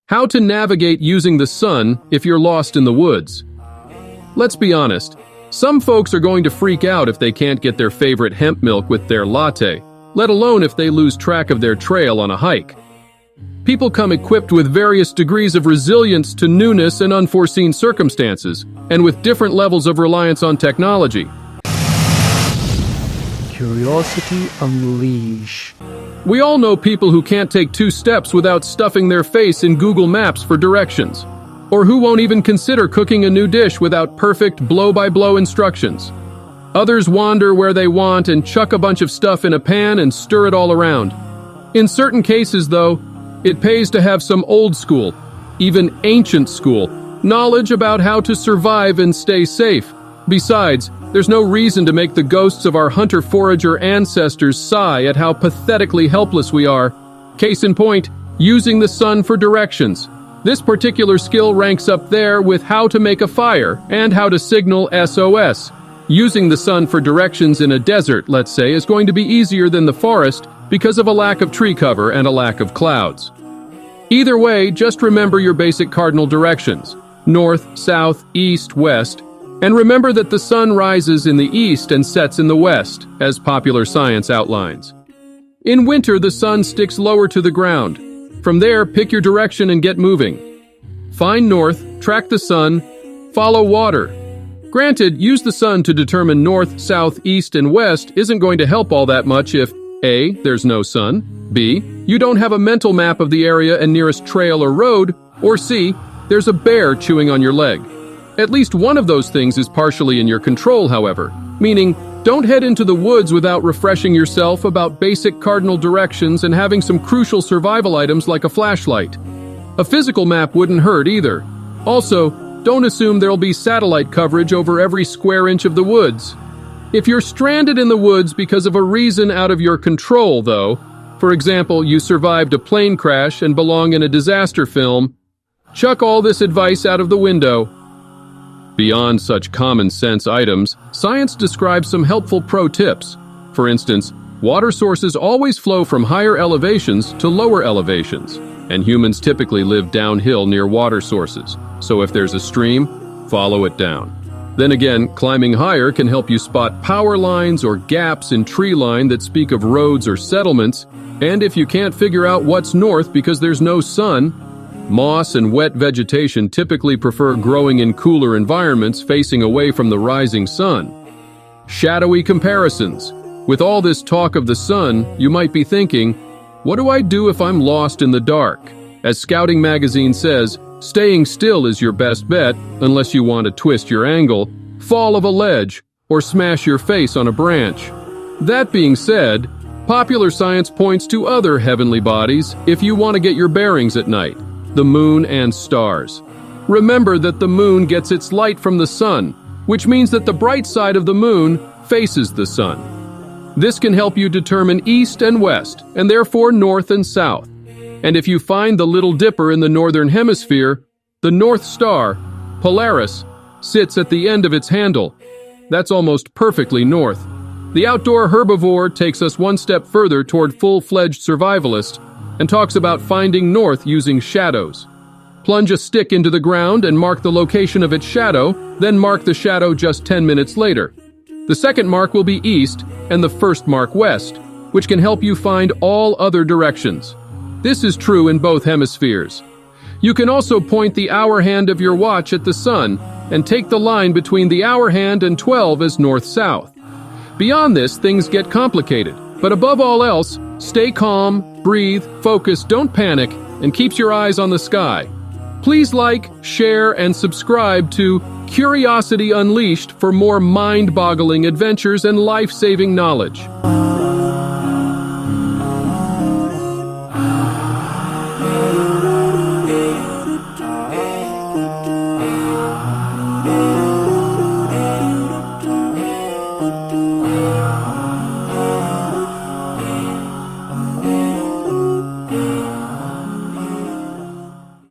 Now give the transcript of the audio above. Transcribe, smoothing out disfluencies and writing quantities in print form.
How to navigate using the sun if you're lost in the woods. Let's be honest, some folks are going to freak out if they can't get their favorite hemp milk with their latte, let alone if they lose track of their trail on a hike. People come equipped with various degrees of resilience to newness and unforeseen circumstances, and with different levels of reliance on technology. Curiosity Unleash. We all know people who can't take 2 steps without stuffing their face in Google Maps for directions, or who won't even consider cooking a new dish without perfect blow-by-blow instructions. Others wander where they want and chuck a bunch of stuff in a pan and stir it all around. In certain cases, though, it pays to have some old school, even ancient school, knowledge about how to survive and stay safe. Besides, there's no reason to make the ghosts of our hunter-forager ancestors sigh at how pathetically helpless we are. Case in point, using the sun for directions. This particular skill ranks up there with how to make a fire and how to signal SOS. Using the sun for directions in a desert, let's say, is going to be easier than the forest because of a lack of tree cover and a lack of clouds. Either way, just remember your basic cardinal directions: north, south, east, west. And remember that the sun rises in the east and sets in the west, as popular science outlines. In winter, the sun sticks lower to the ground. From there, pick your direction and get moving. Find north, track the sun, follow water. Granted, use the sun to determine north, south, east, and west isn't going to help all that much if A. There's no sun, B. You don't have a mental map of the area and nearest trail or road, or C. There's a bear chewing on your leg. At least one of those things is partially in your control, however, meaning don't head into the woods without refreshing yourself about basic cardinal directions and having some crucial survival items like a flashlight. A physical map wouldn't hurt either. Also, don't assume there'll be satellite coverage over every square inch of the woods. If you're stranded in the woods because of a reason out of your control, though, for example, you survived a plane crash and belong in a disaster film, chuck all this advice out of the window. Beyond such common sense items, science describes some helpful pro tips. For instance, water sources always flow from higher elevations to lower elevations, and humans typically live downhill near water sources. So if there's a stream, follow it down. Then again, climbing higher can help you spot power lines or gaps in tree line that speak of roads or settlements, and if you can't figure out what's north because there's no sun, moss and wet vegetation typically prefer growing in cooler environments facing away from the rising sun. Shadowy comparisons. With all this talk of the sun, you might be thinking, what do I do if I'm lost in the dark? As Scouting magazine says, staying still is your best bet unless you want to twist your angle, fall of a ledge, or smash your face on a branch. That being said, popular science points to other heavenly bodies if you want to get your bearings at night: the moon and stars. Remember that the moon gets its light from the sun, which means that the bright side of the moon faces the sun. This can help you determine east and west, and therefore north and south. And if you find the Little Dipper in the northern hemisphere, the North Star, Polaris, sits at the end of its handle. That's almost perfectly north. The outdoor herbivore takes us one step further toward full-fledged survivalist and talks about finding north using shadows. Plunge a stick into the ground and mark the location of its shadow, then mark the shadow just 10 minutes later. The second mark will be east and the first mark west, which can help you find all other directions. This is true in both hemispheres. You can also point the hour hand of your watch at the sun and take the line between the hour hand and 12 as north-south. Beyond this, things get complicated, but above all else, stay calm, breathe, focus, don't panic, and keep your eyes on the sky. Please like, share, and subscribe to Curiosity Unleashed for more mind-boggling adventures and life-saving knowledge.